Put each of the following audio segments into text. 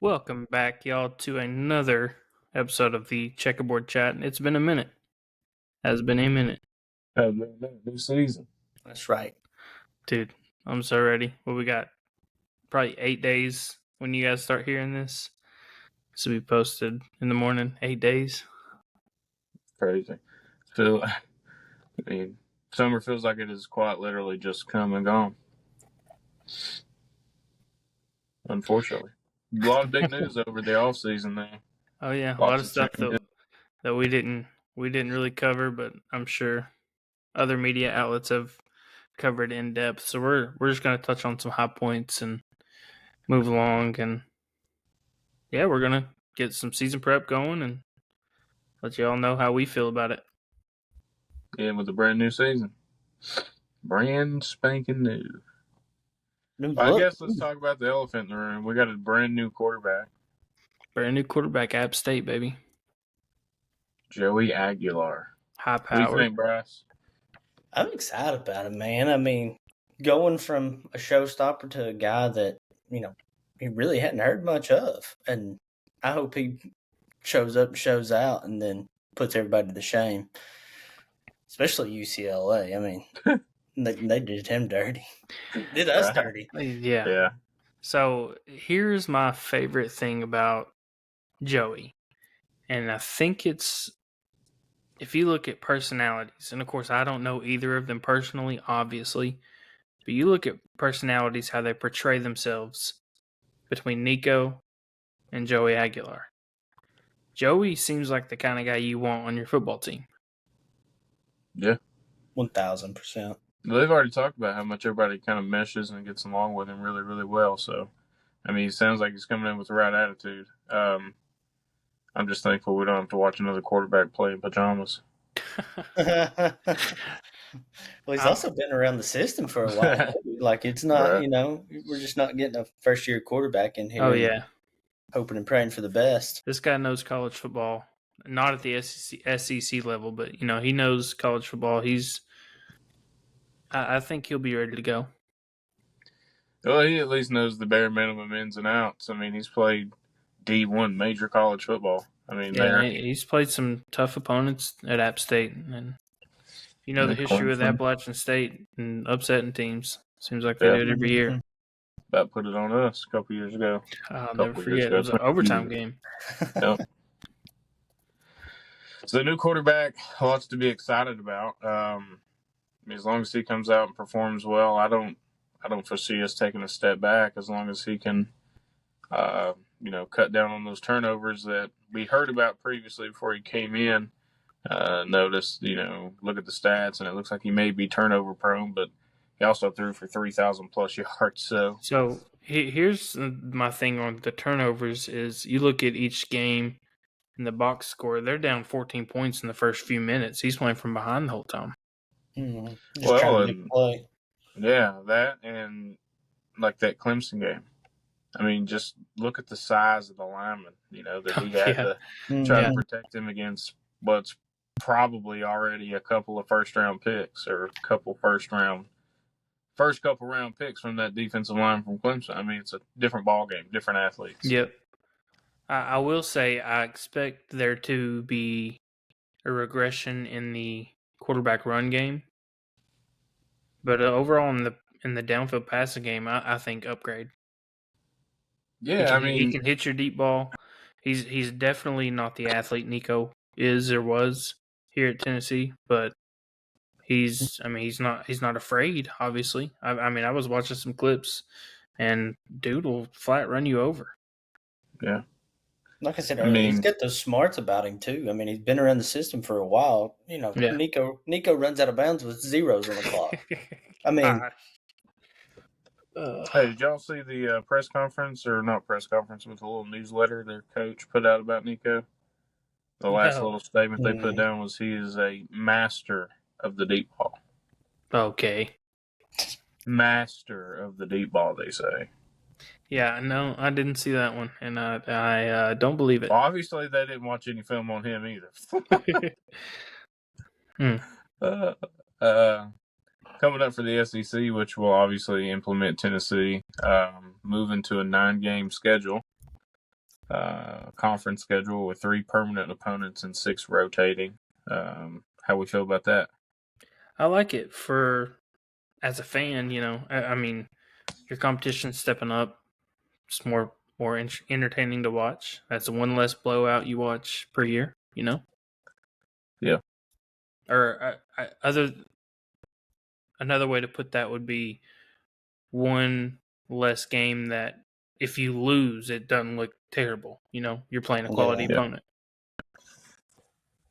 Welcome back, y'all, to another episode of the Checkerboard Chat. It's been a minute. Has been a minute. New season. That's right. Dude, I'm so ready. What we got? Probably 8 days when you guys start hearing this. This will be posted in the morning. 8 days. Crazy. Summer feels like it has quite literally just come and gone. Unfortunately. A lot of big news over the off season there. Oh yeah, a lot of stuff that we didn't really cover, but I'm sure other media outlets have covered in depth. So we're just gonna touch on some high points and move along, and yeah, we're gonna get some season prep going and let you all know how we feel about it. Yeah, with a brand new season. Brand spanking new. I guess let's talk about the elephant in the room. We got a brand new quarterback. Brand new quarterback, App State, baby. Joey Aguilar. High What do you power. think, Bryce? I'm excited about it, man. I mean, going from a showstopper to a guy that, he really hadn't heard much of. And I hope he shows up and shows out and then puts everybody to shame. Especially UCLA. I mean, they did him dirty. Did us dirty. Yeah. So here's my favorite thing about Joey. And I think it's, if you look at personalities, and of course I don't know either of them personally, obviously, but you look at personalities, how they portray themselves between Nico and Joey Aguilar. Joey seems like the kind of guy you want on your football team. Yeah. 1,000%. They've already talked about how much everybody kind of meshes and gets along with him really, really well. So, I mean, he sounds like he's coming in with the right attitude. I'm just thankful we don't have to watch another quarterback play in pajamas. Well, he's also been around the system for a while. Like, it's not, we're just not getting a first-year quarterback in here. Oh, yeah. Hoping and praying for the best. This guy knows college football. Not at the SEC level, but, he knows college football. I think he'll be ready to go. Well, he at least knows the bare minimum ins and outs. I mean, he's played D1 major college football. I mean, he's played some tough opponents at App State, and the history with Appalachian State and upsetting teams. Seems like they do it every year. About put it on us a couple years ago. I'll never forget. It was an overtime game. Yep. So the new quarterback, lots to be excited about. As long as he comes out and performs well, I don't foresee us taking a step back as long as he can, cut down on those turnovers that we heard about previously before he came in. Notice, look at the stats, and it looks like he may be turnover prone, but he also threw for 3,000 plus yards. So here's my thing on the turnovers is you look at each game in the box score, they're down 14 points in the first few minutes. He's playing from behind the whole time. Mm-hmm. That and like that Clemson game. I mean, just look at the size of the lineman, that he had to try to protect him against what's probably already a couple of first-round picks or a couple first couple round picks from that defensive line from Clemson. I mean, it's a different ball game, different athletes. Yep. I will say I expect there to be a regression in the quarterback run game, but overall in the downfield passing game, I think upgrade. Yeah, he can hit your deep ball. He's definitely not the athlete Nico is or was here at Tennessee, but he's not afraid. Obviously, I was watching some clips, and dude will flat run you over. Yeah. Like I said earlier, he's got those smarts about him too. I mean, he's been around the system for a while. Nico runs out of bounds with zeros on the clock. I mean, hey, did y'all see the press conference, or not press conference, with a little newsletter their coach put out about Nico? The last little statement they put down was he is a master of the deep ball. Okay. Master of the deep ball, they say. Yeah, no, I didn't see that one, and I don't believe it. Well, obviously, they didn't watch any film on him either. Coming up for the SEC, which will obviously implement Tennessee, moving to a 9-game schedule. conference schedule with 3 permanent opponents and 6 rotating. How we feel about that? I like it for as a fan. I mean, your competition's stepping up. It's more entertaining to watch. That's one less blowout you watch per year. Yeah. Or another way to put that would be one less game that if you lose, it doesn't look terrible. You're playing a quality Yeah. opponent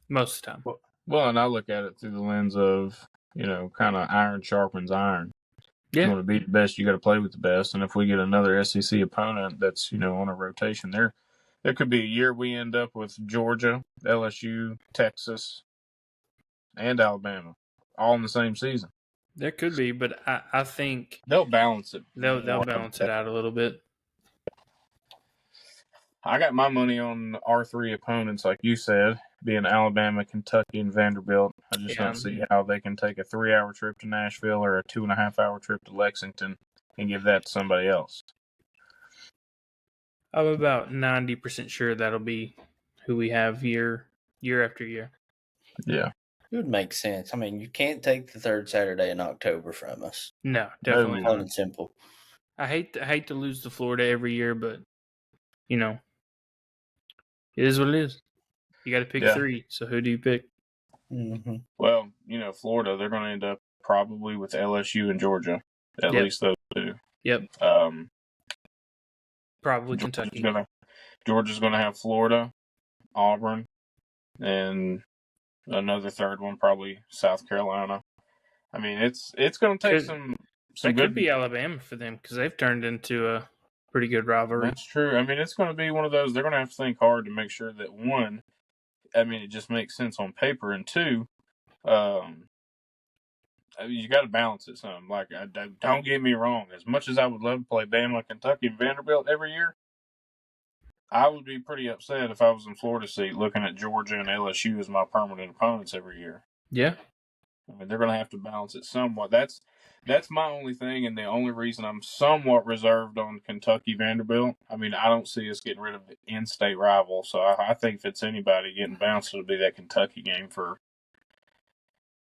most of the time. Well, and I look at it through the lens of, kind of iron sharpens iron. If you Yeah, want to be the best, you got to play with the best. And if we get another SEC opponent that's, on a rotation, there could be a year we end up with Georgia, LSU, Texas, and Alabama all in the same season. there could be, but I think They'll balance it. they'll balance it out a little bit. I got my money on our 3 opponents, like you said, being Alabama, Kentucky, and Vanderbilt. I just don't see how they can take a 3-hour trip to Nashville or a 2.5-hour trip to Lexington and give that to somebody else. I'm about 90% sure that'll be who we have year after year. Yeah. It would make sense. I mean, you can't take the third Saturday in October from us. No, definitely Plain not. and simple. I hate to lose to Florida every year, but it is what it is. You got to pick 3. So who do you pick? Mm-hmm. Well, Florida, they're going to end up probably with LSU and Georgia, at least those 2. Yep. Probably Georgia's Kentucky. Georgia's going to have Florida, Auburn, and another third one, probably South Carolina. I mean, it's going to take some that good. Could be Alabama for them because they've turned into a pretty good rivalry. That's true. I mean, it's going to be one of those. They're going to have to think hard to make sure that, one, I mean, it just makes sense on paper, and 2, you got to balance it some. Like, don't get me wrong. As much as I would love to play Bama, Kentucky, and Vanderbilt every year, I would be pretty upset if I was in Florida seat looking at Georgia and LSU as my permanent opponents every year. Yeah. I mean, they're going to have to balance it somewhat. That's my only thing, and the only reason I'm somewhat reserved on Kentucky Vanderbilt. I mean, I don't see us getting rid of the in-state rival, so I think if it's anybody getting bounced, it'll be that Kentucky game for,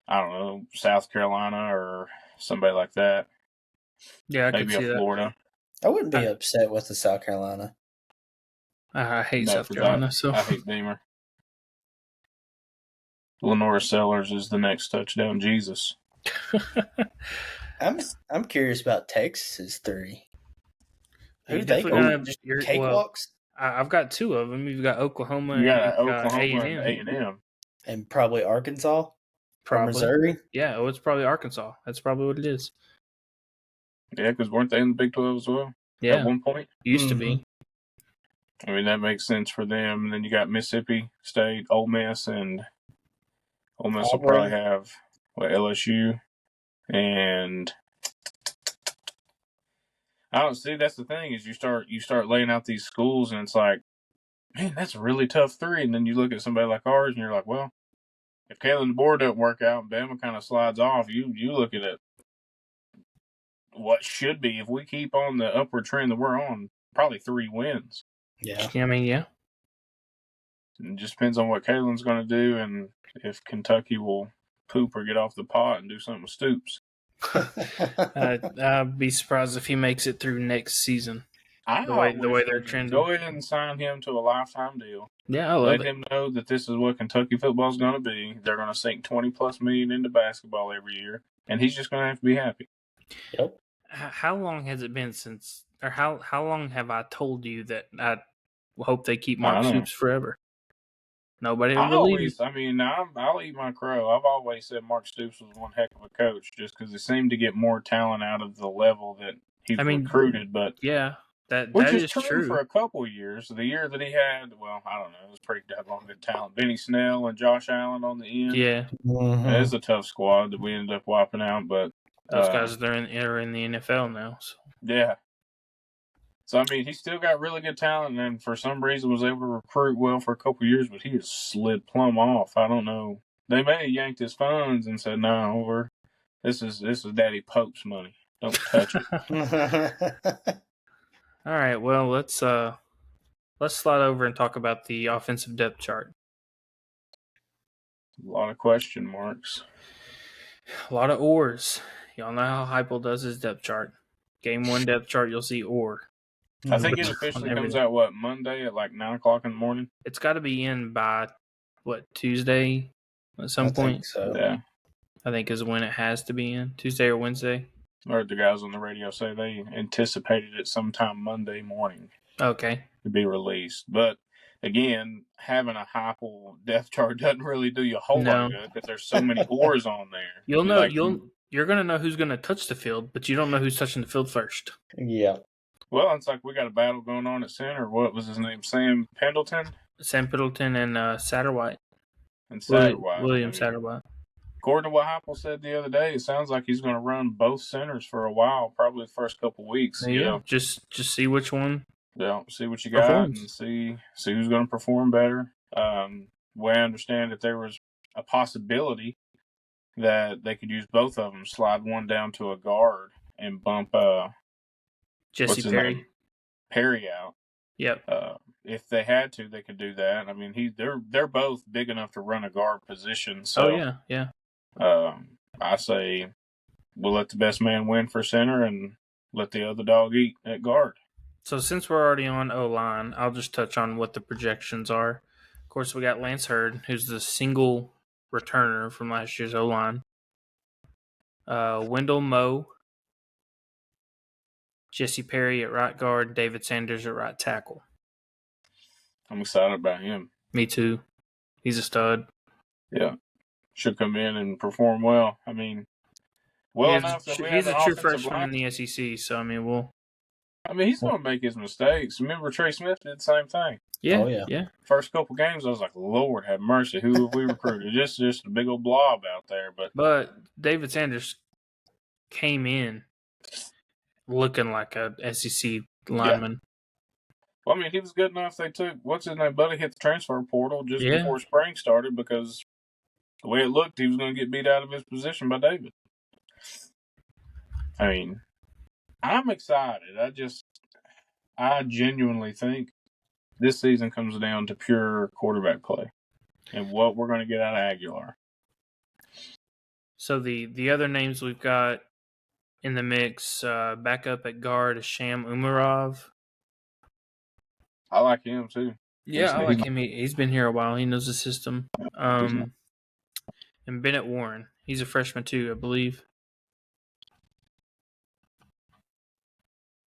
I don't know, South Carolina or somebody like that. Yeah, I maybe could see a Florida. I wouldn't be upset with the South Carolina. I hate South Carolina, so I hate Beamer. Lenora Sellers is the next touchdown Jesus. I'm curious about Texas's 3. Who they definitely just cakewalks? Well, I've got 2 of them. You've got Oklahoma. You got and Oklahoma A&M. and A&M. And probably Arkansas probably. or Missouri. Yeah, it's probably Arkansas. That's probably what it is. Yeah, because weren't they in the Big 12 as well? Yeah, at one point. Used to be. I mean, that makes sense for them. And then you got Mississippi State, Ole Miss, and Ole Miss will probably have LSU. And I don't see. That's the thing is you start laying out these schools, and it's like, man, that's a really tough 3. And then you look at somebody like ours, and you're like, well, if Kalen DeBoer doesn't work out and Bama kind of slides off, you look at it. What should be, if we keep on the upward trend that we're on, probably 3 wins. Yeah. I mean, yeah. It just depends on what Kalen's going to do and if Kentucky will poop or get off the pot and do something with Stoops. I'd be surprised if he makes it through next season. The way they're trending. Go ahead and sign him to a lifetime deal. Yeah, I love Let him know that this is what Kentucky football is going to be. They're going to sink $20+ million into basketball every year, and he's just going to have to be happy. Yep. How long has it been since, or how long have I told you that I hope they keep Mark Stoops forever? Nobody will believe me. I mean, I'll eat my crow. I've always said Mark Stoops was one heck of a coach, just because he seemed to get more talent out of the level that he recruited. But yeah, which is true for a couple of years. The year that he had, well, I don't know, it was pretty doggone good talent. Benny Snell and Josh Allen on the end. Yeah, it was a tough squad that we ended up wiping out. But those guys are in the NFL now. So. Yeah. So, I mean, he still got really good talent, and for some reason was able to recruit well for a couple of years, but he just slid plumb off. I don't know. They may have yanked his funds and said, no, this is Daddy Pope's money. Don't touch it. All right, well, let's let's slide over and talk about the offensive depth chart. A lot of question marks. A lot of ors. Y'all know how Heupel does his depth chart. Game 1 depth chart, you'll see or. I think it Mhm. officially On comes everything. out, Monday at like 9 o'clock in the morning? It's got to be in by, Tuesday at some I think point? so. Yeah. I think is when it has to be in. Tuesday or Wednesday. I heard the guys on the radio say they anticipated it sometime Monday morning Okay. to be released. But again, having a Heupel depth chart doesn't really do you a whole lot No. of good because there's so many ors on there. You're gonna know who's gonna touch the field, but you don't know who's touching the field first. Yeah. Well, it's like we got a battle going on at center. What was his name? Sam Pendleton Sam Piddleton and Satterwhite. and Satterwhite. William Satterwhite. According to what Heupel said the other day, it sounds like he's going to run both centers for a while, probably the first couple weeks. Yeah. Just see which one. Yeah, see what you got Performs. and see who's going to perform better. Way I understand that there was a possibility that they could use both of them, slide one down to a guard and bump Jesse what's his Perry. name? Perry out. Yep. If they had to, they could do that. I mean, they're both big enough to run a guard position. So, yeah. I say we'll let the best man win for center and let the other dog eat at guard. So since we're already on O-line, I'll just touch on what the projections are. Of course, we got Lance Hurd, who's the single returner from last year's O-line. Wendell Moe, Jesse Perry at right guard, David Sanders at right tackle. I'm excited about him. Me too. He's a stud. Yeah. Should come in and perform well. I mean, enough that we have he's an a true offensive freshman line. in the SEC, so I mean, he's going to make his mistakes. Remember Trey Smith did the same thing. Yeah, Oh, yeah. yeah. First couple games, I was like, Lord have mercy, who have we recruited? just a big old blob out there. But David Sanders came in looking like a SEC lineman. Yeah. Well, I mean, he was good enough. They took, what's his name, Buddy, hit the transfer portal just before spring started because the way it looked, he was going to get beat out of his position by David. I mean, I'm excited. I genuinely think this season comes down to pure quarterback play and what we're going to get out of Aguilar. So the other names we've got in the mix, back up at guard is Sham Umarov. I like him too. Yeah, I like him. He's been here a while. He knows the system. And Bennett Warren. He's a freshman too, I believe.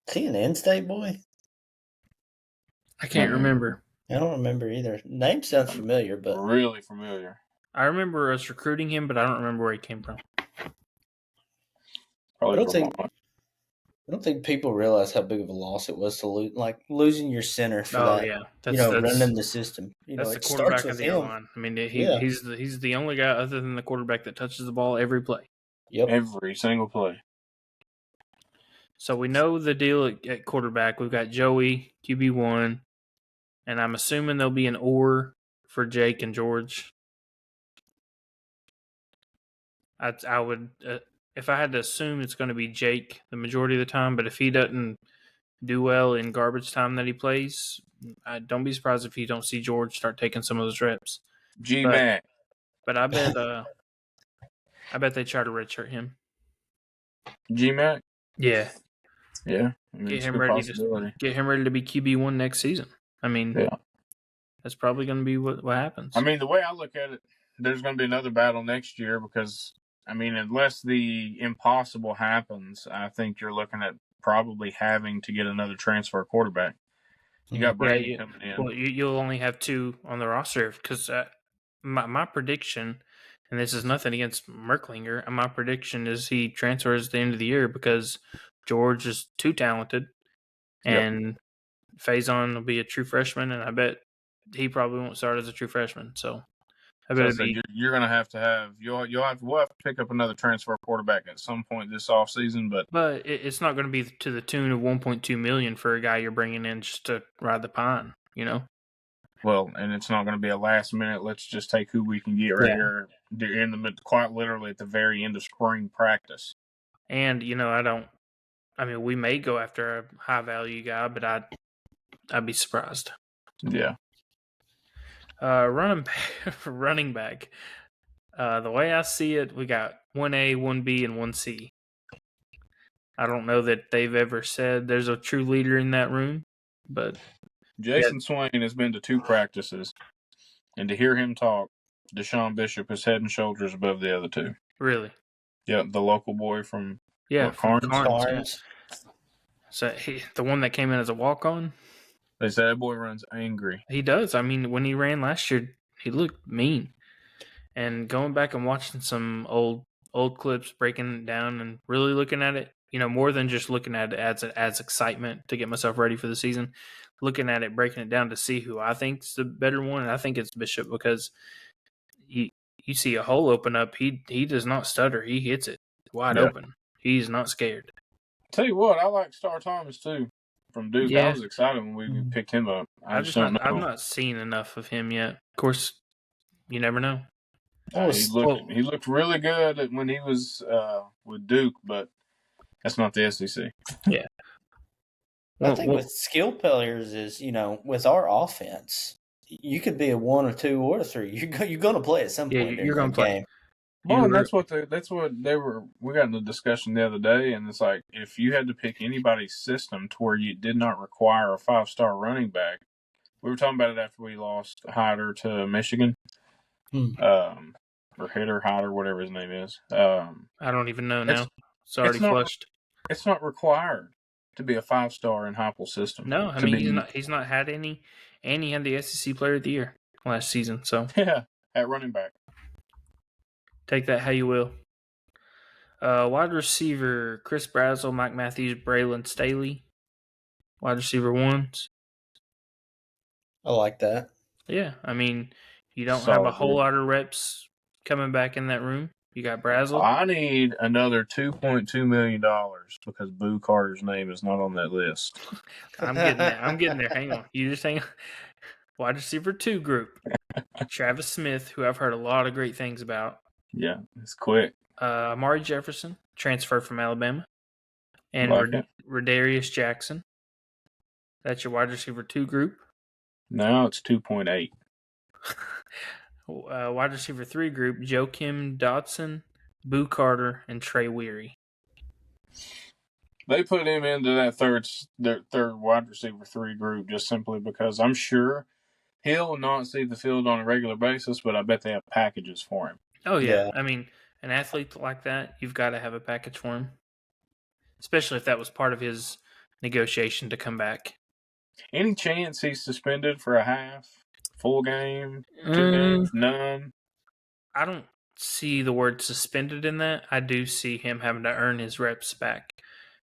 Is he an in-state boy? I can't remember. I don't remember either. Name sounds familiar, but really familiar. I remember us recruiting him, but I don't remember where he came from. I don't think people realize how big of a loss it was to losing your center for that. Yeah, running the system. That's the it quarterback starts of with the him. line. I mean, he's the only guy other than the quarterback that touches the ball every play. Yep, every single play. So we know the deal at quarterback. We've got Joey QB1, and I'm assuming there'll be an or for Jake and George. I would. If I had to assume, it's going to be Jake the majority of the time, but if he doesn't do well in garbage time that he plays, don't be surprised if you don't see George start taking some of those reps. G-Mac. But I bet they try to redshirt him. G-Mac? Yeah. Yeah. I mean, Get him ready to be QB1 next season. I mean, that's probably going to be what happens. I mean, the way I look at it, there's going to be another battle next year because, I mean, unless the impossible happens, I think you're looking at probably having to get another transfer quarterback. You got Brady coming in. Well, you'll only have two on the roster because my prediction, and this is nothing against Merklinger, my prediction is he transfers at the end of the year because George is too talented and Faison will be a true freshman, and I bet he probably won't start as a true freshman. So I bet you're going to have we'll have to pick up another transfer quarterback at some point this offseason, but it's not going to be to the tune of $1.2 million for a guy you're bringing in just to ride the pine, you know. Well, and it's not going to be a last minute. Let's just take who we can get right here in the quite literally at the very end of spring practice. And we may go after a high value guy, but I'd be surprised. Yeah. Running back. The way I see it, we got 1A, 1B, and 1C. I don't know that they've ever said there's a true leader in that room, but Jason Swain has been to 2 practices, and to hear him talk, Deshaun Bishop is head and shoulders above the other 2. really, Yep, the local boy from from Carnes. Carnes. So the one that came in as a walk-on, They say that boy runs angry. he does. I mean, when he ran last year, he looked mean. And going back and watching some old clips, breaking it down and really looking at it, more than just looking at it as excitement to get myself ready for the season, looking at it, breaking it down to see who I think's the better one. And I think it's Bishop because you see a hole open up, he does not stutter. He hits it wide open. He's not scared. Tell you what, I like Star Thomas too from Duke. Yeah. I was excited when we picked him up. I just don't know. I've not seen enough of him yet. Of course, you never know. He looked really good when he was with Duke, but that's not the SEC. Yeah. I think with skill players is, with our offense, you could be a 1 or 2 or a 3. You're going to play at some point you're going to play. Game. Well, and that's what they were. We got in a discussion the other day, and it's like if you had to pick anybody's system to where you did not require a 5-star running back. We were talking about it after we lost Hyder to Michigan, or Hitter, Hyder, whatever his name is. I don't even know now. It's already flushed. It's not required to be a 5-star in Heupel's system. No, I mean he's not had any, and he had the SEC Player of the Year last season. So yeah, at running back. Take that how you will. Wide receiver, Chris Brazzell, Mike Matthews, Braylon Staley. Wide receiver 1s. I like that. Yeah, I mean, you don't have a whole lot of reps coming back in that room. You got Brazzell. I need another $2.2 million because Boo Carter's name is not on that list. I'm getting there. Hang on. You just hang on. Wide receiver 2 group. Travis Smith, who I've heard a lot of great things about. Yeah, it's quick. Amari Jefferson, transfer from Alabama. And Rodarius Jackson. That's your wide receiver 2 group. Now it's 2.8. Wide receiver 3 group, Joakim Dotson, Boo Carter, and Trey Weary. They put him into that third wide receiver 3 group just simply because I'm sure he'll not see the field on a regular basis, but I bet they have packages for him. Oh, yeah. I mean, an athlete like that, you've got to have a package for him, especially if that was part of his negotiation to come back. Any chance he's suspended for a half, full game, 2 games, none? I don't see the word suspended in that. I do see him having to earn his reps back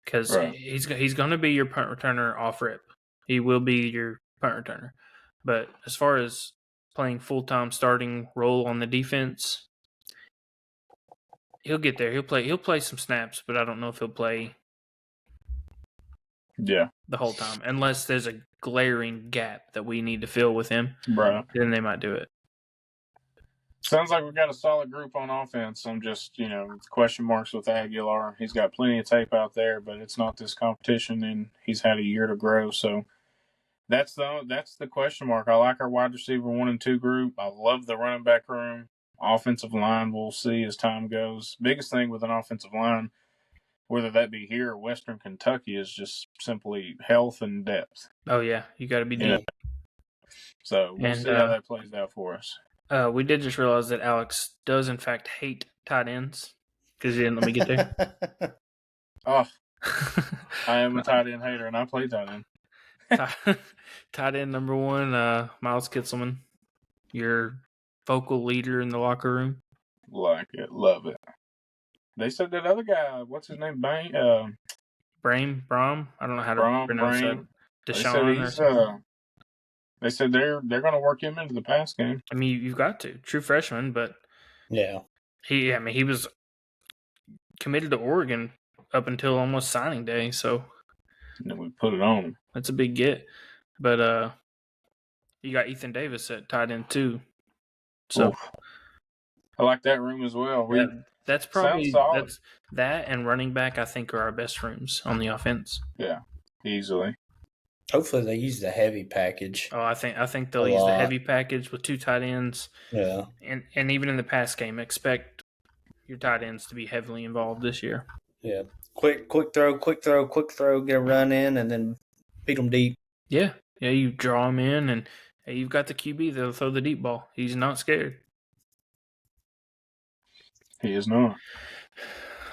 because he's going to be your punt returner off rip. He will be your punt returner. But as far as playing full-time starting role on the defense, he'll get there. He'll play some snaps, but I don't know if he'll play the whole time. Unless there's a glaring gap that we need to fill with him. Right. Then they might do it. Sounds like we've got a solid group on offense. I'm just, question marks with Aguilar. He's got plenty of tape out there, but it's not this competition, and he's had a year to grow. So that's the question mark. I like our wide receiver 1 and 2 group. I love the running back room. Offensive line, we'll see as time goes. Biggest thing with an offensive line, whether that be here or Western Kentucky, is just simply health and depth. Oh, yeah. You got to be deep. So we'll see how that plays out for us. We did just realize that Alex does, in fact, hate tight ends because he didn't let me get there. Oh, I am a tight end hater, and I play tight end. Tight end number 1, Miles Kitselman, your vocal leader in the locker room. Like it, love it. They said that other guy, what's his name, Bram. I don't know how to pronounce that. Deshaun. They said they're going to work him into the pass game. I mean, you've got to. True freshman, but yeah, he was committed to Oregon up until almost signing day, so and then we put it on him. That's a big get. But you got Ethan Davis at tight end too. So I like that room as well. That's probably that and running back I think are our best rooms on the offense. Yeah, easily. Hopefully they use the heavy package Oh, I think a they'll use the lot. heavy package with 2 tight ends, Yeah. and even in the pass game, expect your tight ends to be heavily involved this year. Yeah. Quick throw, get a run in, and then beat them deep. Yeah, you draw him in, and hey, you've got the QB that'll throw the deep ball. He's not scared. He is not.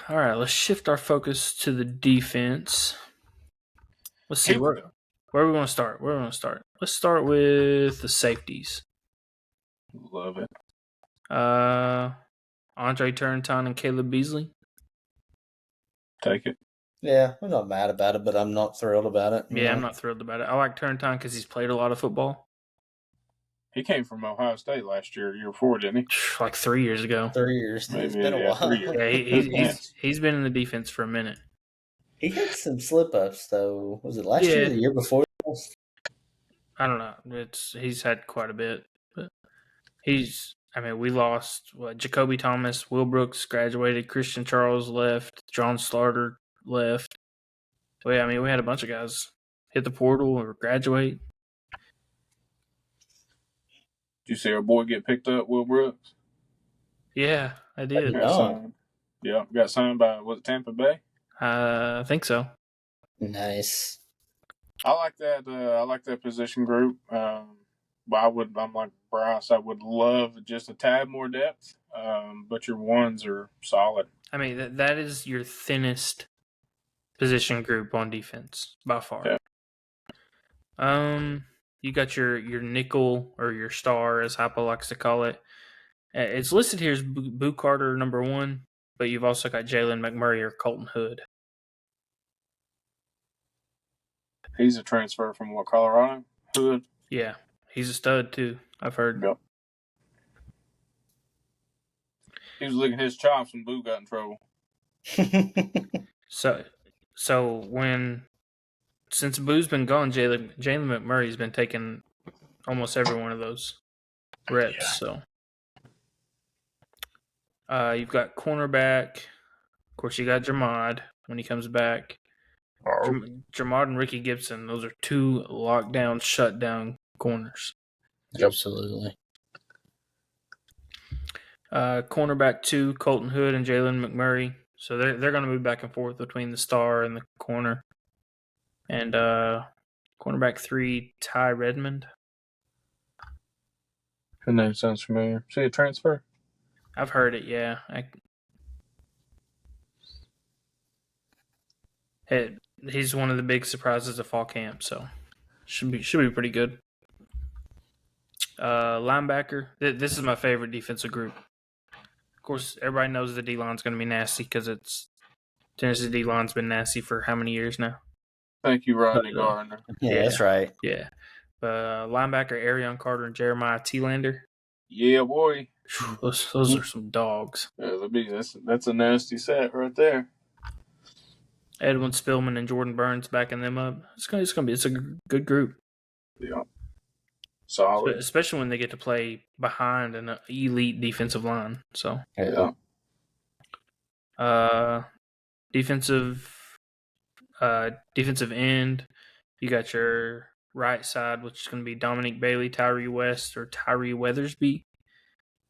All right, let's shift our focus to the defense. Let's see Here we go. where we want to start. Let's start with the safeties. Love it. Andre Turrenton and Caleb Beasley. Take it. Yeah, I'm not mad about it, but I'm not thrilled about it. Yeah, I'm not thrilled about it. I like Turrenton because he's played a lot of football. He came from Ohio State last year before, didn't he? Like 3 years ago. 3 years. It's Maybe, been a yeah, while. 3 years. Yeah, he's been in the defense for a minute. He had some slip ups though. Was it last year or the year before? I don't know. He's had quite a bit, but we lost Jacoby Thomas, Will Brooks graduated, Christian Charles left, John Slaughter left. Well, we had a bunch of guys hit the portal or graduate. Did you see our boy get picked up, Will Brooks? Yeah, I did. Got signed by Tampa Bay. I think so. Nice. I like that. I like that position group. I'm like Bryce. I would love just a tad more depth, but your ones are solid. That is your thinnest position group on defense by far. Yeah. You got your nickel or your star, as Hypo likes to call it. It's listed here as Boo Carter number 1, but you've also got Jalen McMurray or Colton Hood. He's a transfer from Colorado? Hood? Yeah, he's a stud too, I've heard. Yep. He was licking his chops when Boo got in trouble. Since Boo's been gone, Jalen McMurray's been taking almost every one of those reps. Yeah. So you've got cornerback. Of course, you got Jamad when he comes back. Jamad and Ricky Gibson, those are 2 lockdown, shutdown corners. Absolutely. Cornerback 2, Colton Hood and Jalen McMurray. So they're going to move back and forth between the star and the corner. And cornerback 3, Ty Redmond. His name sounds familiar. See a transfer? I've heard it, yeah. He's one of the big surprises of fall camp, so should be pretty good. Linebacker. This is my favorite defensive group. Of course, everybody knows the D-line's going to be nasty because Tennessee D-line's been nasty for how many years now? Thank you, Rodney Gardner. Yeah, that's right. Yeah. Linebacker Arion Carter and Jeremiah Thielander. Yeah, boy. Those are some dogs. Yeah, that's a nasty set right there. Edwin Spillman and Jordan Burns backing them up. It's a good group. Yeah. Solid. Especially when they get to play behind an elite defensive line. So yeah. Defensive end, you got your right side, which is going to be Dominique Bailey, Tyree West, or Tyree Weathersby.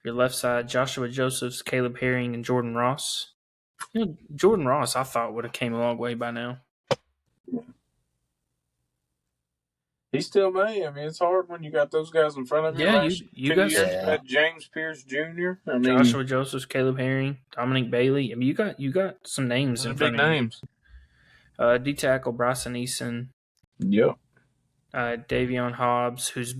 Your left side, Joshua Josephs, Caleb Herring, and Jordan Ross. Jordan Ross, I thought would have came a long way by now. He still may. It's hard when you got those guys in front of you. Yeah, you got James Pierce Jr. Joshua Josephs, Caleb Herring, Dominique Bailey. You got some names in front of you. Big names. D tackle Bryson Eason. Yep. Davion Hobbs, he's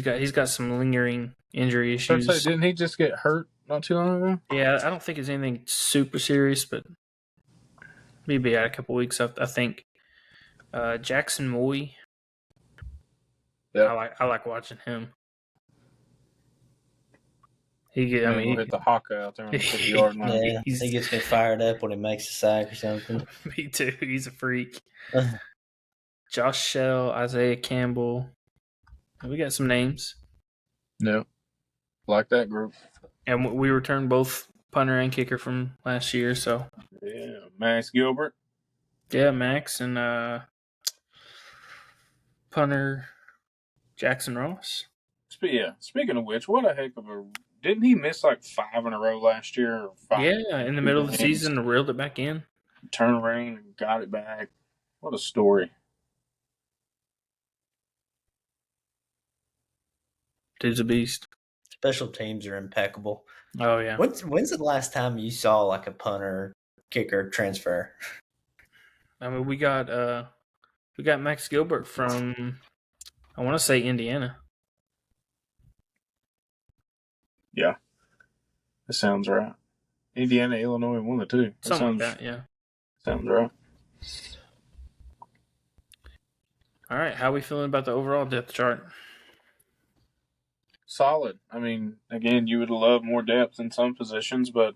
got some lingering injury issues. Didn't he just get hurt not too long ago? Yeah, I don't think it's anything super serious, but maybe out a couple weeks. I think. Jackson Moy. Yeah, I like watching him. He hit the hawk out there on the 50-yard line. Yeah, he gets me fired up when he makes a sack or something. Me too. He's a freak. Josh Shell, Isaiah Campbell. We got some names. No, like that group. And we returned both punter and kicker from last year. So yeah, Max Gilbert. Yeah, Max and punter Jackson Ross. Speaking of which, what a heck of a... Didn't he miss like 5 in a row last year? Or 5 Yeah, in the middle of the season, reeled it back in. Turned around and got it back. What a story. Dude's a beast. Special teams are impeccable. Oh, yeah. When's the last time you saw like a punter, kicker transfer? I mean, we got Max Gilbert from, I want to say, Indiana. Yeah. That sounds right. Indiana, Illinois, one of the two. Something like that, yeah. Sounds right. All right, how are we feeling about the overall depth chart? Solid. I mean, again, you would love more depth in some positions, but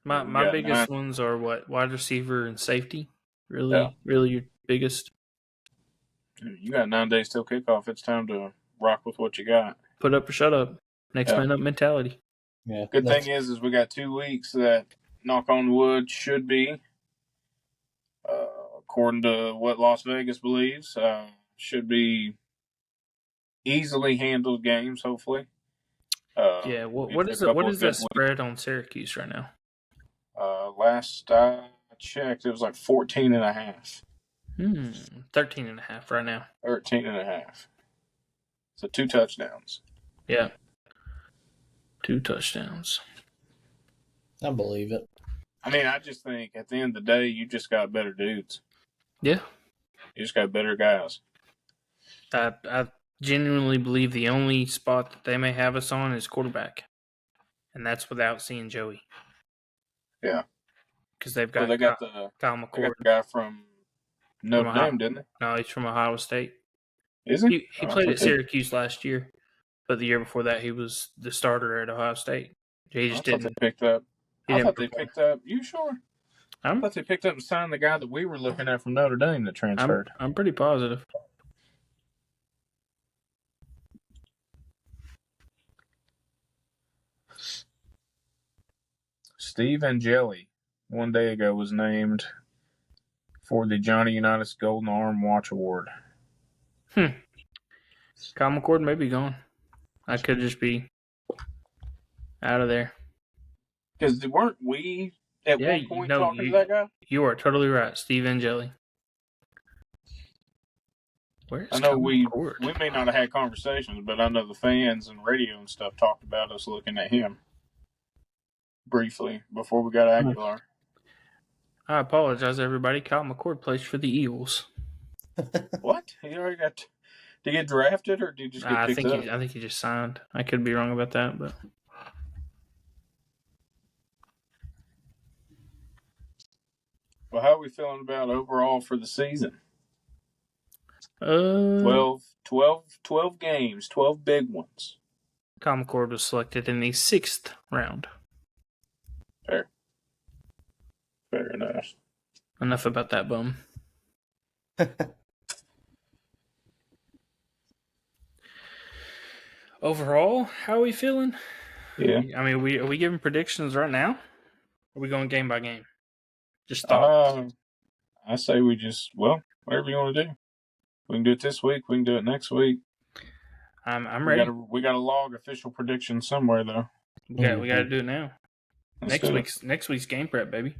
My biggest ones are what? Wide receiver and safety. Really your biggest. You got 9 days till kickoff. It's time to rock with what you got. Put up or shut up. Next man up mentality. Yeah. Good thing is we got 2 weeks that, knock on wood, should be, according to what Las Vegas believes, should be easily handled games, hopefully. Yeah, what is that spread on Syracuse right now? Last I checked, it was like 14.5. 13.5 right now. 13.5. So 2 touchdowns. Yeah. 2 touchdowns. I believe it. I mean, I just think at the end of the day, you just got better dudes. Yeah. You just got better guys. I genuinely believe the only spot that they may have us on is quarterback. And that's without seeing Joey. Yeah. Because they've got Kyle McCord. They got the guy from Notre Dame, didn't they? No, he's from Ohio State. Is he? He played at Syracuse last year, but the year before that he was the starter at Ohio State. He just didn't. They picked up. I thought they picked up. You sure? I thought they picked up and signed the guy that we were looking at from Notre Dame that transferred. I'm pretty positive. Steve Angeli, 1 day ago, was named for the Johnny Unitas Golden Arm Watch Award. Kyle McCord may be gone. I could just be out of there. Because weren't we at one point talking to that guy? You are totally right, Steve Angeli. I know we may not have had conversations, but I know the fans and radio and stuff talked about us looking at him briefly before we got Aguilar. I apologize, everybody. Kyle McCord plays for the Eagles. What? He already got... Did he get drafted, or did he just get picked up? I think he just signed. I could be wrong about that, but... Well, how are we feeling about overall for the season? 12 games, 12 big ones. Kyle McCord was selected in the 6th round. Fair enough. Enough about that bum. Overall, how are we feeling? Yeah. I mean, are we giving predictions right now? Or are we going game by game? Just thought. I say we just, whatever you want to do. We can do it this week. We can do it next week. I'm ready. We got to log official predictions somewhere, though. We got to do it now. Next week's game prep, baby.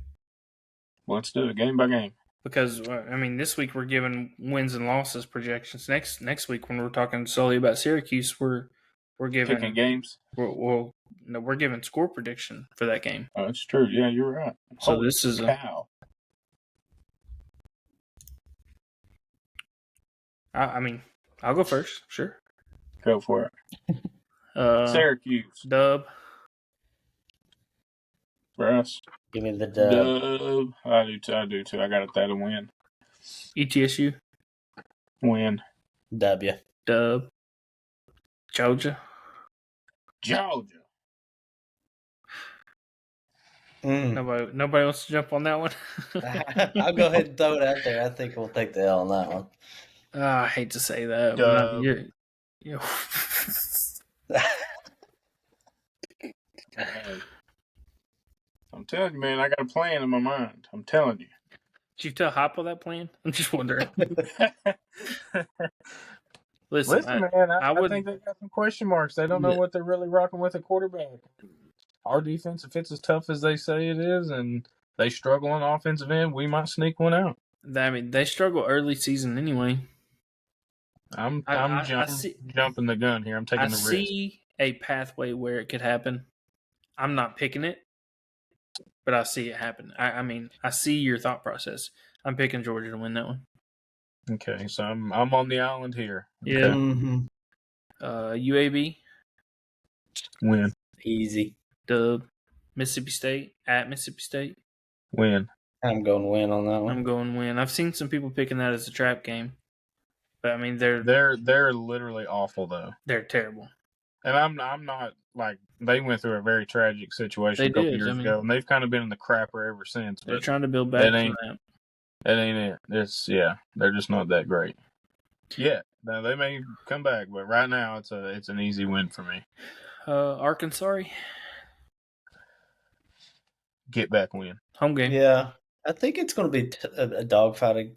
Let's do it game by game. Because this week we're giving wins and losses projections. Next week when we're talking solely about Syracuse, we're giving picking games. We're giving score prediction for that game. Oh, it's true. Yeah, you're right. So this is cow. I'll go first. Sure. Go for it. Syracuse. Dub. For us. Give me the dub. I do too. I got it that a win. ETSU. Win. W. Dub. Georgia. Nobody wants to jump on that one. I'll go ahead and throw it out there. I think we'll take the L on that one. I hate to say that. I'm telling you, man, I got a plan in my mind. I'm telling you. Did you tell Hopple that plan? I'm just wondering. Listen, man, I I would. think they got some question marks. They don't know what they're really rocking with at quarterback. Our defense, if it's as tough as they say it is, and they struggle on offensive end, we might sneak one out. I mean, they struggle early season anyway. I'm I see. jumping the gun here. I'm taking I the risk. see a pathway where it could happen. I'm not picking it, but I see it happen. I mean, I see your thought process. I'm picking Georgia to win that one. Okay, so I'm on the island here. Yeah. Okay. Mm-hmm. UAB, Win. Easy. Dub, Mississippi State at Mississippi State. Win. I'm going to win on that one. I'm going win. I've seen some people picking that as a trap game, but I mean they're literally awful though. they're terrible. And I'm not like they went through a very tragic situation They a couple did, years I mean- ago, and they've kind of been in the crapper ever since. They're But trying to build back that from that. that ain't it. It's they're just not that great. Yeah, now they may come back, but right now it's an easy win for me. Arkansas, Get back win. home game. Yeah, I think it's going to be a dogfighting,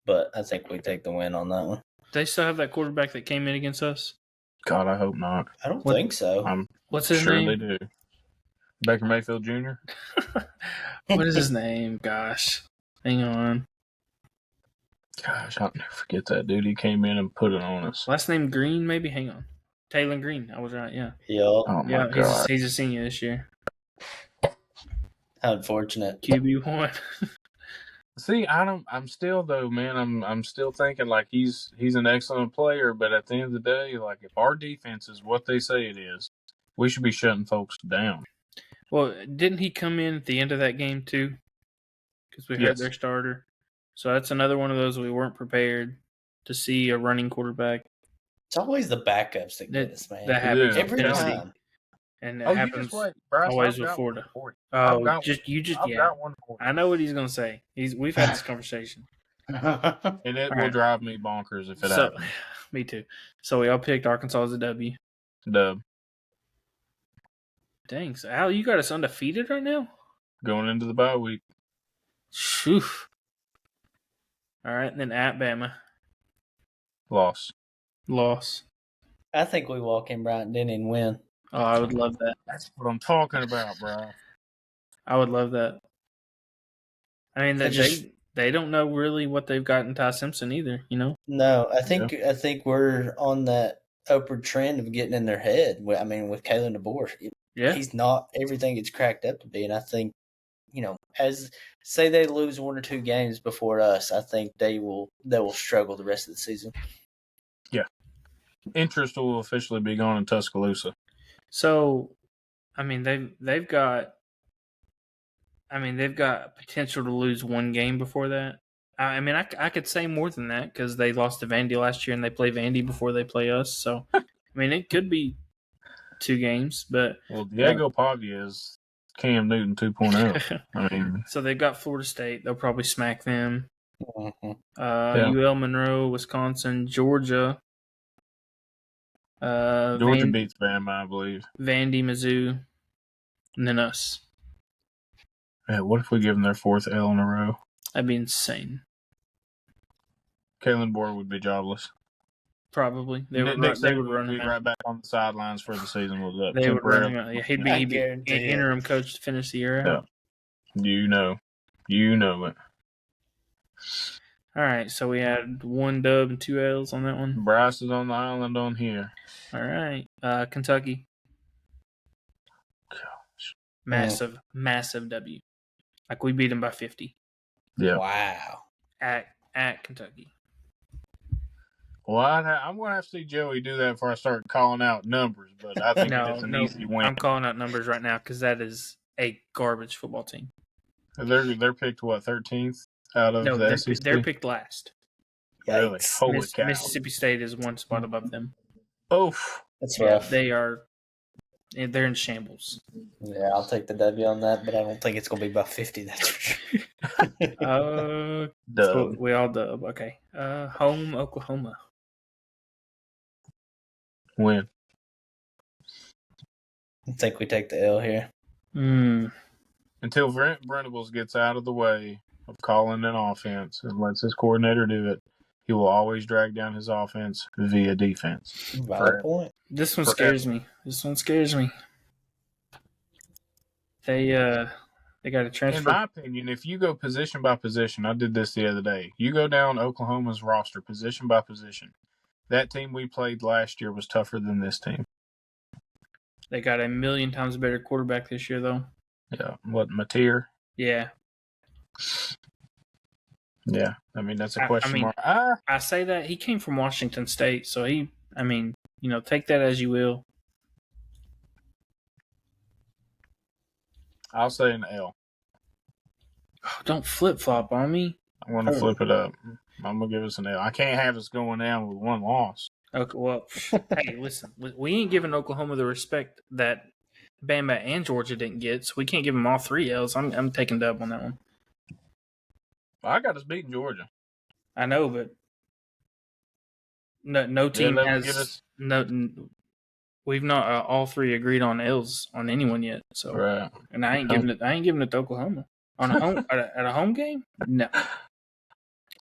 but I think we take the win on that one. They still have that quarterback that came in against us. God, I hope not. I don't think so. I'm What's his sure name? they do. Baker Mayfield Jr. What is his name? Gosh, hang on. Gosh, I'll never forget that dude. He came in and put it on us. Last name Green, maybe. Hang on. Taylor Green. I was right. Yeah. Yep. Oh my Yeah. God. He's a senior this year. How unfortunate. QB1. See, I'm still though, man. I'm still thinking like he's an excellent player, but at the end of the day, like if our defense is what they say it is, we should be shutting folks down. Well, didn't he come in at the end of that game too? Because we heard Yes. their starter. So that's another one of those we weren't prepared to see a running quarterback. It's always the backups that get us, man. That happens Yeah. in Every Tennessee. time. And it Oh, you happens just wait, Bryce. always I've with got Florida. one for you. Oh, I've yeah. got one for you. I know what he's gonna say. We've had this conversation. And it All will right. drive me bonkers if it happens. Me too. So we all picked Arkansas as a W. Dub. Dang, so Al, you got us undefeated right now? Going into the bye week. Shoo. All right, and then at Bama. Loss. I think we walk in Bryant Denny and win. Oh, I would love that. That's what I'm talking about, bro. I would love that. I mean, they don't know really what they've got in Ty Simpson either, you know? No, I think we're on that upward trend of getting in their head. I mean, with Kalen DeBoer, Yeah. he's not everything it's cracked up to be, and I think, as say they lose one or two games before us, I think they will struggle the rest of the season. Yeah. Interest will officially be gone in Tuscaloosa. So, I mean, they've got potential to lose one game before that. I mean, I could say more than that because they lost to Vandy last year and they play Vandy before they play us. So, I mean, it could be 2 games, but Well, Diego Pavia is Cam Newton 2.0. I mean, so they've got Florida State. They'll probably smack them. Mm-hmm. UL Monroe, Wisconsin, Georgia. Georgia beats Bama, I believe. Vandy, Mizzou, and then us. Yeah, what if we give them their 4th L in a row? That'd be insane. Kalen Bohr would be jobless. Probably they would Nick Saban run would be him out. right back on the sidelines for the season was up. They would run him out. Yeah, he'd be guarantee it. interim coach to finish the year out. You know it. All right, so we had 1 dub and 2 L's on that one. Bryce is on the island on here. All right, Kentucky. Gosh. Massive W. Like we beat them by 50 Yeah. Wow. at Kentucky. Well, I'm going to have to see Joey do that before I start calling out numbers, but I think it's an easy win. I'm calling out numbers right now because that is a garbage football team. They're picked, 13th out of the SEC? They're picked last. Really? Yikes. Holy cow. Mississippi State is 1 spot above them. Oof. That's Yeah, rough. they're in shambles. Yeah, I'll take the W on that, but I don't think it's going to be by 50. That's for sure. So Dub. we all dub. Okay. Home Oklahoma. Win. I think we take the L here. Mm. Until Brent Venables gets out of the way, of calling an offense and lets his coordinator do it, he will always drag down his offense via defense. Valid point. This one Forever. scares me. They got a transfer. In my opinion, if you go position by position, I did this the other day. You go down Oklahoma's roster position by position. That team we played last year was tougher than this team. They got a million times better quarterback this year, though. Yeah. What, Mateer? Yeah. Yeah. I mean, that's a question mark. I say that he came from Washington State, so take that as you will. I'll say an L. Oh, don't flip flop on me. I'm going to flip it up. I'm going to give us an L. I can't have us going down with one loss. Okay, well, hey, listen, we ain't giving Oklahoma the respect that Bama and Georgia didn't get, so we can't give them all 3 L's. I'm taking dub on that one. I got us beating Georgia. I know, but no team has we've not all 3 agreed on L's on anyone yet. So, right. And I ain't giving it to Oklahoma on a home at a home game. No,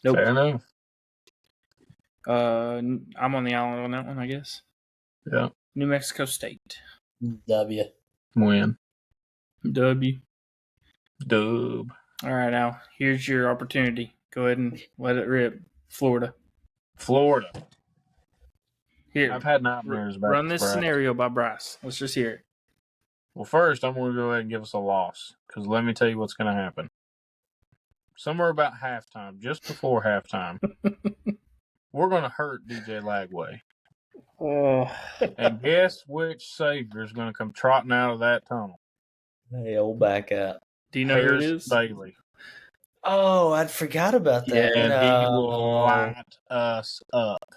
nope. Fair enough. I'm on the island on that one, I guess. Yeah. New Mexico State. W. Win. W. Dub. All right, Al. Here's your opportunity. Go ahead and let it rip. Florida. Here. I've had nightmares about run this scenario by Bryce. Let's just hear it. Well, first, I'm going to go ahead and give us a loss, because let me tell you what's going to happen. Somewhere about halftime, just before halftime, we're going to hurt DJ Lagway. Oh. And guess which Savior is going to come trotting out of that tunnel? Hey, old back out. Do you know who it is? Bailey. Oh, I forgot about that. Yeah, and he will light us up.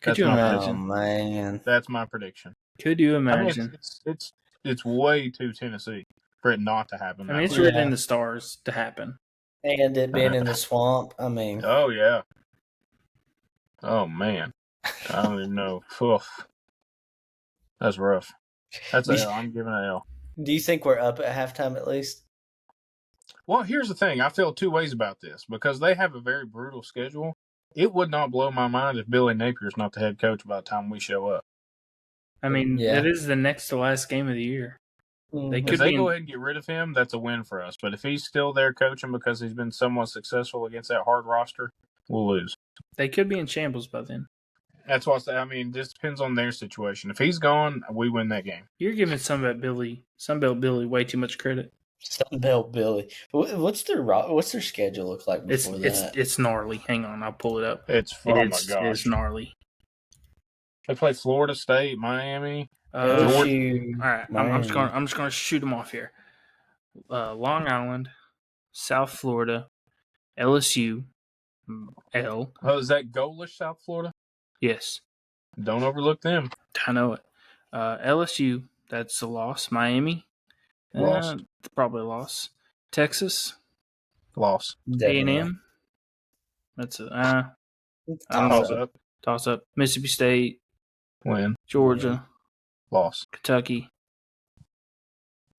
Could you imagine? Oh, man. That's my prediction. Could you imagine? I mean, it's way too Tennessee for it not to happen. I mean, it's written in the stars to happen. And it being in the swamp. I mean. Oh, yeah. Oh, man. I don't even know. Oof. That's rough. That's an L. I'm giving an L. Do you think we're up at halftime at least? Well, here's the thing. I feel 2 ways about this because they have a very brutal schedule. It would not blow my mind if Billy Napier's not the head coach by the time we show up. I mean, it is the next to last game of the year. Mm-hmm. If they go ahead and get rid of him, that's a win for us. But if he's still there coaching because he's been somewhat successful against that hard roster, we'll lose. They could be in shambles by then. That's what I say. I mean, it just depends on their situation. If he's gone, we win that game. You're giving Sunbelt Billy way too much credit. Sunbelt Billy. What's their schedule look like before that? It's gnarly. Hang on, I'll pull it up. Oh my gosh. It's gnarly. They play Florida State, Miami. LSU. All right, I'm just gonna shoot them off here. Long Island, South Florida, LSU, L. Oh, is that goalless South Florida? Yes. Don't overlook them. I know it. LSU, that's a loss. Miami, loss. Probably a loss. Texas, loss. A&M, that's a toss up. Mississippi State, win. Georgia, loss. Kentucky,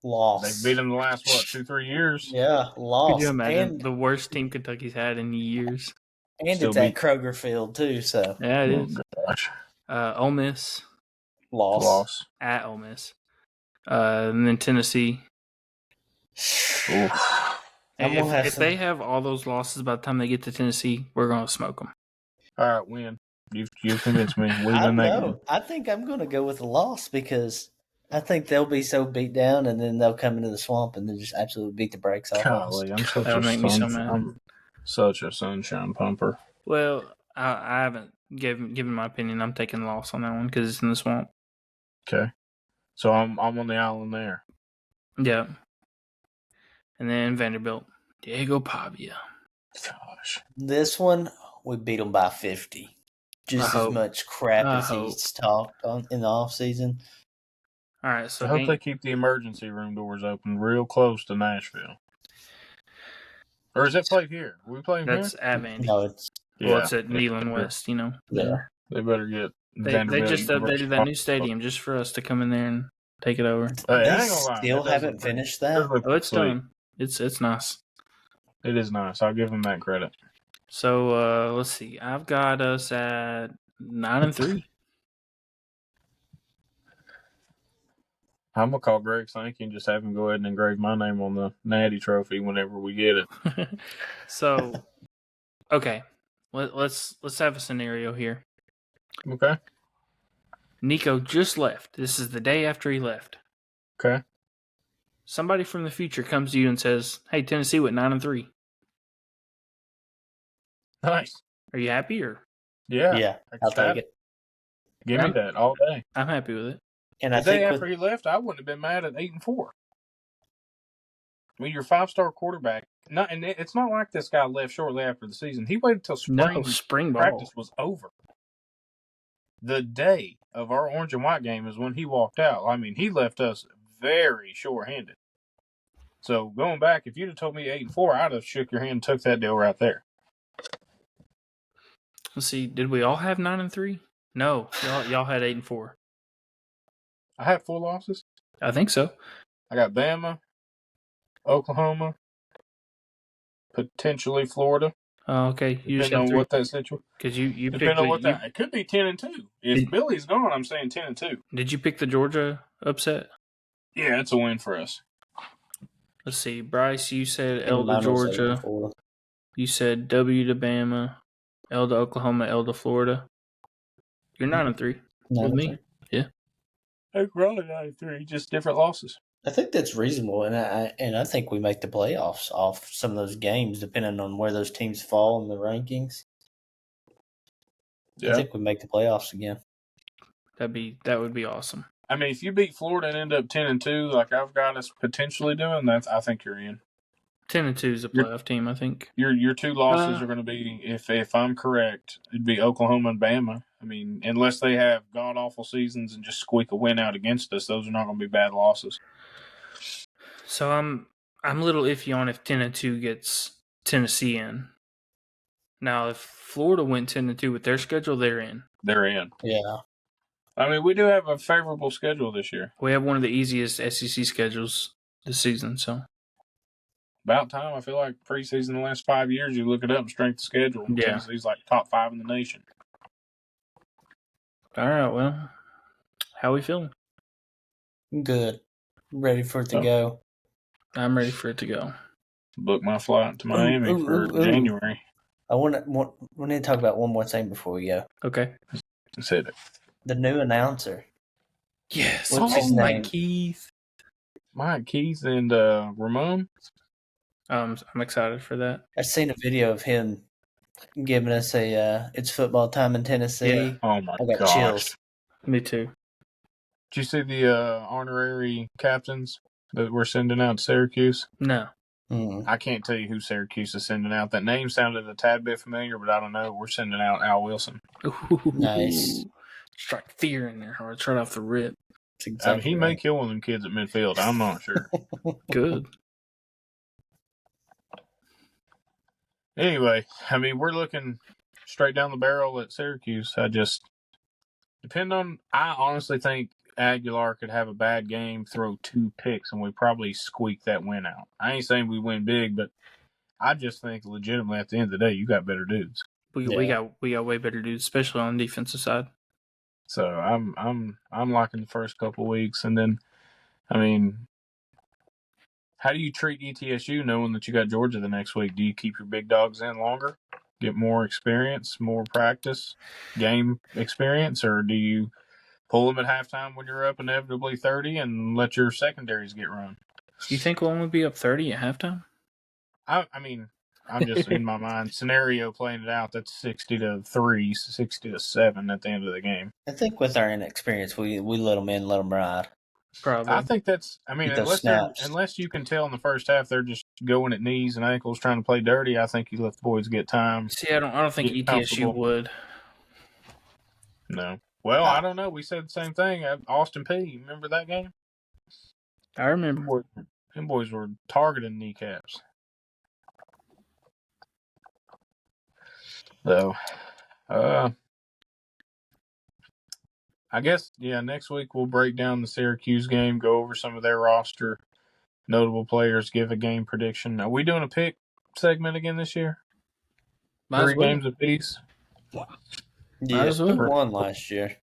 loss. They've beat them the last 2-3 years. Yeah, loss. Could you imagine the worst team Kentucky's had in years? And it's at Kroger Field too, so yeah, it is. Gosh. Ole Miss, loss at Ole Miss, and then Tennessee. If they have all those losses by the time they get to Tennessee, we're gonna smoke them. All right, win. You've convinced me. We win that game. I think I'm gonna go with a loss because I think they'll be so beat down, and then they'll come into the swamp and they'll just absolutely beat the brakes off us. I'm such a sunshine pumper. Well, I haven't given my opinion. I'm taking loss on that one because it's in the swamp. Okay, so I'm on the island there. Yeah, and then Vanderbilt, Diego Pavia. Gosh, this one we beat them by 50. Just as much crap as he's talked on in the off season. All right, so I hope they keep the emergency room doors open real close to Nashville. Or is it played here? Are we playing here? That's at Vandy. No, it's at Neyland West, you know. Yeah. They better get They just updated that new stadium just for us to come in there and take it over. They still haven't finished that? Oh, it's done. It's nice. It is nice. I'll give him that credit. So let's see. I've got us at 9-3. I'm gonna call Greg Sankey and just have him go ahead and engrave my name on the Natty Trophy whenever we get it. So, okay, let's have a scenario here. Okay. Nico just left. This is the day after he left. Okay. Somebody from the future comes to you and says, "Hey, Tennessee went 9-3. Nice. Are you happy or?" Yeah. I'll take it. Give me that all day. I'm happy with it. And The I day think after he left, I wouldn't have been mad at 8-4. I mean, your 5-star quarterback. And it's not like this guy left shortly after the season. He waited till spring practice ball was over. The day of our orange and white game is when he walked out. I mean, he left us very short-handed. So going back, if you'd have told me 8-4, I'd have shook your hand and took that deal right there. Let's see. Did we all have 9-3? No, y'all had 8-4. I have 4 losses. I think so. I got Bama, Oklahoma, potentially Florida. Oh, okay. You just Depending got on 3 what that situation. because you picked. Depending on what that. It could be 10-2. If Billy's gone, I'm saying 10-2. Did you pick the Georgia upset? Yeah, it's a win for us. Let's see. Bryce, you said And L to mine was Georgia. 8-4. You said W to Bama, L to Oklahoma, L to Florida. You're 9-3 with me. Yeah. Hey, we're only 9-3, just different losses. I think that's reasonable, and I think we make the playoffs off some of those games, depending on where those teams fall in the rankings. Yeah. I think we make the playoffs again. That would be awesome. I mean, if you beat Florida and end up 10-2, like I've got us potentially doing, I think you're in. 10-2 is a playoff team, I think. Your 2 losses are going to be, if I'm correct, it'd be Oklahoma and Bama. I mean, unless they have god awful seasons and just squeak a win out against us, those are not going to be bad losses. So I'm a little iffy on if 10-2 gets Tennessee in. Now, if Florida went 10-2 with their schedule, they're in. They're in. Yeah. I mean, we do have a favorable schedule this year. We have one of the easiest SEC schedules this season, so. About time. I feel like preseason the last 5 years, you look it up, strength of schedule. Yeah. Tennessee's like top 5 in the nation. All right, well, how we feeling? Good. Ready for it to go. I'm ready for it to go. Book my flight to Miami for January. We need to talk about one more thing before we go. Okay. Let's hit it. The new announcer. Yes. What's his name? Mike Keith. Mike Keith and Ramon. I'm excited for that. I seen a video of him giving us a it's football time in Tennessee. Yeah. Oh my I got gosh. chills. Me too. Did you see the honorary captains that we're sending out to Syracuse? No. I can't tell you who Syracuse is sending out. That name sounded a tad bit familiar, but I don't know. We're sending out Al Wilson. Ooh. Nice. Strike fear in their hearts right off the rip. Exactly He may kill one of them kids at midfield. I'm not sure. Good. Anyway, I mean, we're looking straight down the barrel at Syracuse. I honestly think Aguilar could have a bad game, throw 2 picks, and we probably squeak that win out. I ain't saying we win big, but I just think legitimately at the end of the day, you got better dudes. We got way better dudes, especially on the defensive side. So I'm liking the first couple weeks, and then, I mean, how do you treat ETSU knowing that you got Georgia the next week? Do you keep your big dogs in longer, get more experience, more practice, game experience, or do you pull them at halftime when you're up inevitably 30 and let your secondaries get run? You think we'll only be up 30 at halftime? I mean, I'm just in my mind scenario playing it out. That's 60-3, 60-7 at the end of the game. I think with our inexperience, we let them in, let them ride. Probably. I think that's. I mean, unless you can tell in the first half they're just going at knees and ankles trying to play dirty. I think you let the boys get time. See, I don't think ETSU would. No. Well, I don't know. We said the same thing at Austin Peay. Remember that game? I remember. Them boys were targeting kneecaps. So, I guess, next week we'll break down the Syracuse game, go over some of their roster, notable players, give a game prediction. Are we doing a pick segment again this year? Might as 3 well. games apiece Yeah, as well. we won last year.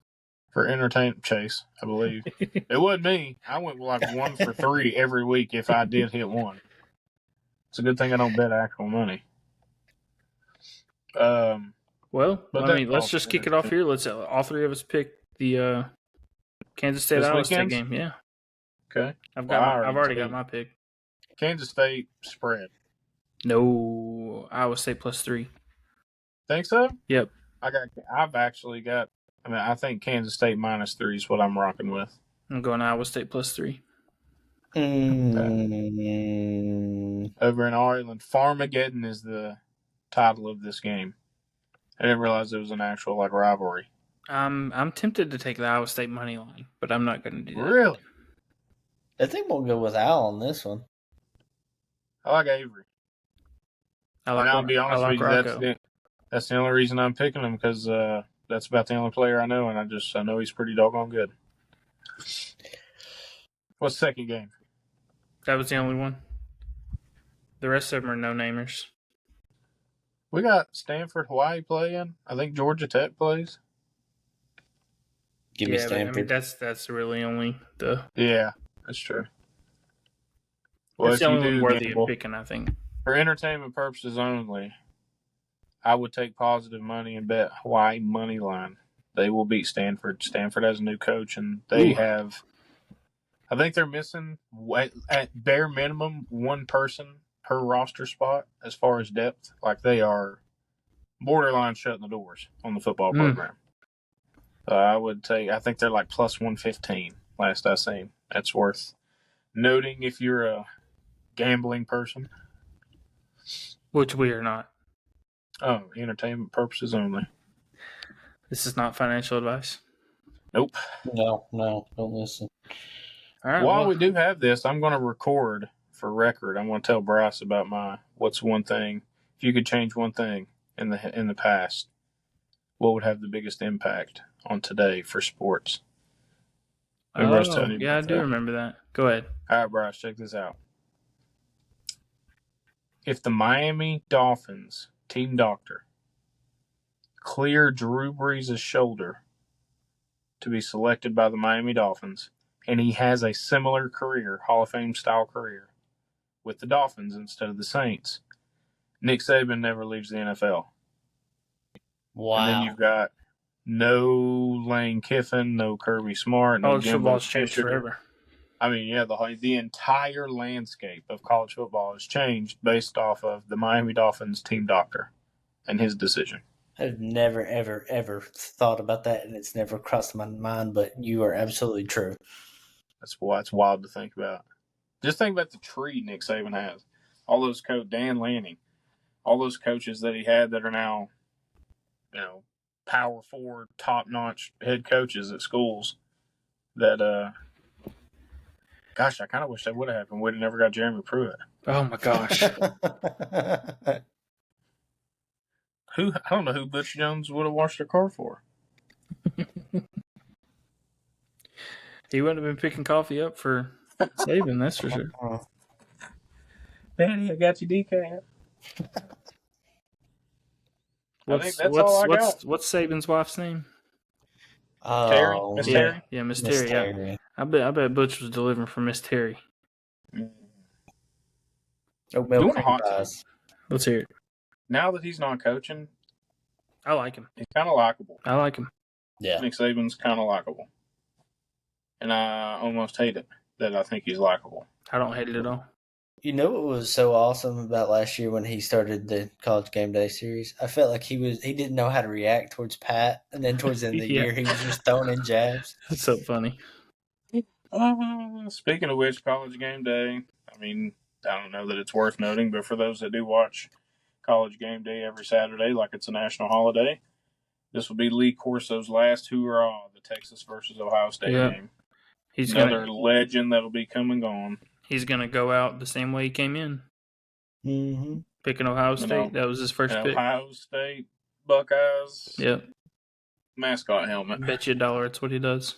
for entertainment chase, I believe. It wasn't me. I went like 1 for 3 every week if I did hit one. It's a good thing I don't bet actual money. Well, But I that's mean, let's all just there kick is it off to here. Let's all three of us pick the Kansas State this Iowa State weekend's. game. Yeah, Okay. I've Well, got I I've already already got take my pick. Kansas State spread. No, Iowa State +3. Think so? Yep. I've actually got. I mean, I think Kansas State -3 is what I'm rocking with. I'm going Iowa State +3. Over in Ireland, Farmageddon is the title of this game. I didn't realize it was an actual like rivalry. I'm tempted to take the Iowa State money line, but I'm not going to do that. Really? I think we'll go with Al on this one. I like Avery. I And I'll be I honest like with you, Rocco. that's the only reason I'm picking him because that's about the only player I know, and I know he's pretty doggone good. What's the second game? That was the only one. The rest of them are no-namers. We got Stanford, Hawaii playing. I think Georgia Tech plays. Give me Yeah, but, I mean Stanford. that's really only the Yeah, that's true. Well, that's if the you only one do worthy of gamble picking, I think. for entertainment purposes only, I would take positive money and bet Hawaii money line. They will beat Stanford. Stanford has a new coach, and they Ooh. have. I think they're missing at bare minimum one person per roster spot as far as depth. Like they are borderline shutting the doors on the football program. I would take. I think they're like +115. Last I seen. That's worth noting if you're a gambling person. Which we are not. Oh, entertainment purposes only. This is not financial advice. Nope. No, don't listen. All right. While Well, we do have this, I'm going to record for record. I'm going to tell Bryce about what's one thing. If you could change one thing in the past, what would have the biggest impact on today for sports? Remember I was telling you yeah, I about do that? remember that. Go ahead. All right, Bryce, check this out. If the Miami Dolphins team doctor cleared Drew Brees' shoulder to be selected by the Miami Dolphins, and he has a similar career, Hall of Fame style career, with the Dolphins instead of the Saints, Nick Saban never leaves the NFL. Wow. And then you've got no Lane Kiffin, no Kirby Smart, no College Jimbo football's changed Fisher. forever. I mean, yeah, the entire landscape of college football has changed based off of the Miami Dolphins team doctor and his decision. I've never, ever, ever thought about that, and it's never crossed my mind, but you are absolutely true. That's wild to think about. Just think about the tree Nick Saban has. All those Dan Lanning, all those coaches that he had that are now, Power 4, top-notch head coaches at schools that, gosh, I kind of wish that would have happened. We'd have never got Jeremy Pruitt. Oh my gosh. I don't know who Butch Jones would have washed their car for. He wouldn't have been picking coffee up for Saban, that's for sure. Daddy, I got you decaf. I think that's all I got. What's Saban's wife's name? Terry? Oh, Miss Yeah, Terry? yeah, Miss Miss Terry. Yeah. Terry. I bet Butch was delivering for Miss Terry. Oatmeal Doing a cream hot pies. Let's hear it. Now that he's not coaching, I like him. he's kind of likable. I like him. Yeah. Nick Saban's kind of likable. And I almost hate it that I think he's likable. I don't hate it at all. You know what was so awesome about last year when he started the College Game Day series? I felt like he didn't know how to react towards Pat, and then towards the end of the Yeah. year he was just throwing in jabs. That's so funny. Speaking of which, College Game Day, I mean, I don't know that it's worth noting, but for those that do watch College Game Day every Saturday like it's a national holiday, this will be Lee Corso's last hoorah, the Texas versus Ohio State game. He's Another legend that'll be come and gone. He's gonna go out the same way he came in. Mm-hmm. Picking Ohio State. That was his first pick. Ohio State Buckeyes. Yep. Mascot helmet. Bet you $1 it's what he does.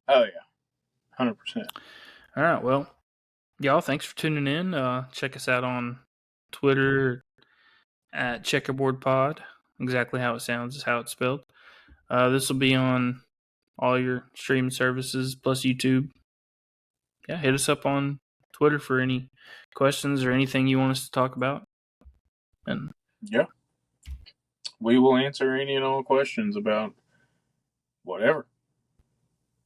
Oh yeah. 100%. All right, well, y'all, thanks for tuning in. Check us out on Twitter at Checkerboard Pod. Exactly how it sounds is how it's spelled. This will be on all your streaming services plus YouTube. Yeah, hit us up on Twitter for any questions or anything you want us to talk about. And yeah, we will answer any and all questions about whatever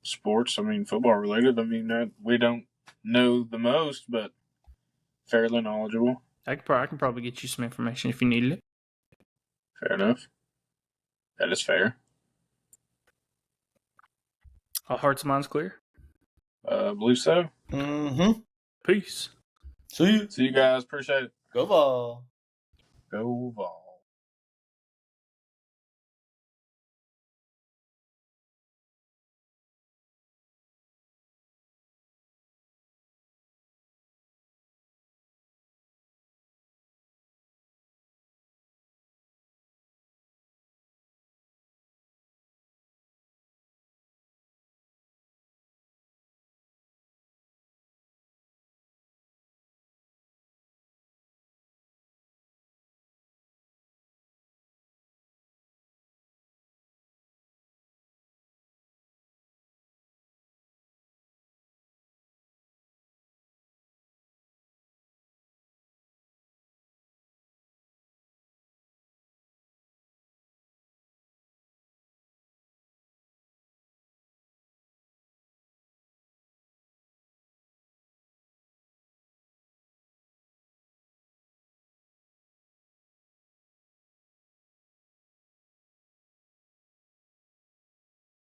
sports. I mean, football related. I mean, we don't know the most, but fairly knowledgeable. I can probably get you some information if you needed it. Fair enough. That is fair. All hearts and minds clear. Believe so. Mm-hmm. Peace. See you. See you guys. Appreciate it. Go Vols. Go Vols.